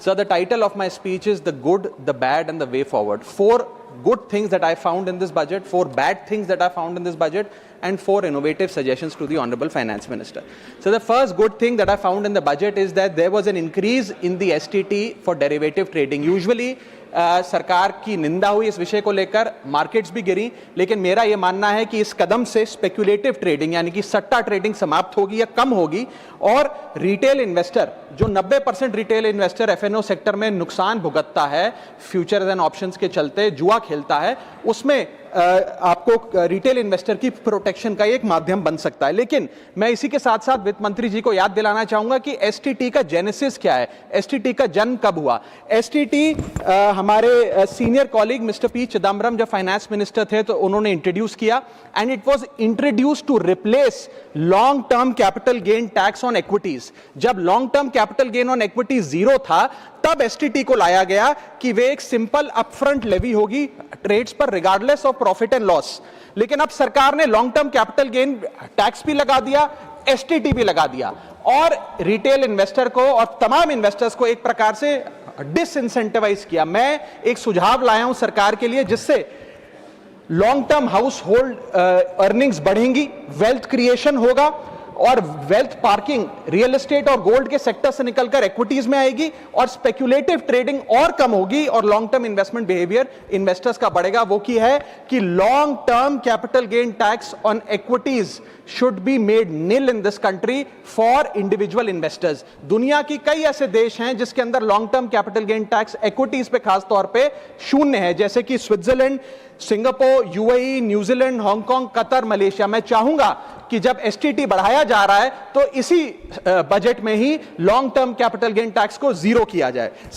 So the title of my speech is The Good, the Bad and the Way Forward. 4 good things that I found in this budget, 4 bad things that I found in this budget, and 4 innovative suggestions to the Honorable Finance Minister. So the first good thing that I found in the budget is that there was an increase in the STT for derivative trading. Usually सरकार की निंदा हुई इस विषय को लेकर, markets भी गिरी, लेकिन मेरा यह मानना है कि इस कदम से स्पेक्युलेटिव ट्रेडिंग यानी कि सट्टा ट्रेडिंग समाप्त होगी या कम होगी और रिटेल इन्वेस्टर, जो 90% रिटेल इन्वेस्टर एफएनओ सेक्टर में नुकसान भुगतता है, फ्यूचर्स एंड ऑप्शंस के चलते जुआ खेलता है, उसमें आपको रिटेल इन्वेस्टर की प्रोटेक्शन का एक माध्यम बन सकता है। लेकिन मैं इसी के साथ साथ वित्त मंत्री जी को याद दिलाना चाहूंगा कि एसटीटी का जेनेसिस क्या है, एसटीटी का जन्म कब हुआ। एसटीटी हमारे senior colleague mister P Chidambaram जब फाइनेंस मिनिस्टर थे तो उन्होंने इंट्रोड्यूस किया, and it was introduce to replace long term capital gain tax on equities. जब long term capital gain on equity zero था, तब एसटीटी को लाया गया कि वे एक सिंपल अपफ्रंट लेवी होगी ट्रेड्स पर regardless of profit and loss. लेकिन अब सरकार ने long term capital gain tax भी लगा दिया, एसटीटी भी लगा दिया, और रिटेल इन्वेस्टर को और तमाम इन्वेस्टर्स को एक प्रकार से डिसइंसेंटिवाइज किया। मैं एक सुझाव लाया हूं सरकार के लिए, जिससे long term house hold earnings बढ़ेंगी, वेल्थ क्रिएशन होगा और वेल्थ पार्किंग रियल एस्टेट और गोल्ड के सेक्टर से निकलकर इक्विटीज में आएगी और स्पेक्युलेटिव ट्रेडिंग और कम होगी और long term investment behaviour investors का बढ़ेगा। वो की है कि long term capital gain tax on equities should be made nil in this country for individual investors. दुनिया की कई ऐसे देश हैं जिसके अंदर long term capital gain tax equities पे खास तौर पे शून्य है, जैसे कि Switzerland, Singapore, UAE, New Zealand, Hong Kong, Qatar, Malaysia. मैं चाहूंगा कि जब एसटीटी बढ़ाया जा रहा है तो इसी बजट में ही long term capital gain tax को जीरो किया जाए।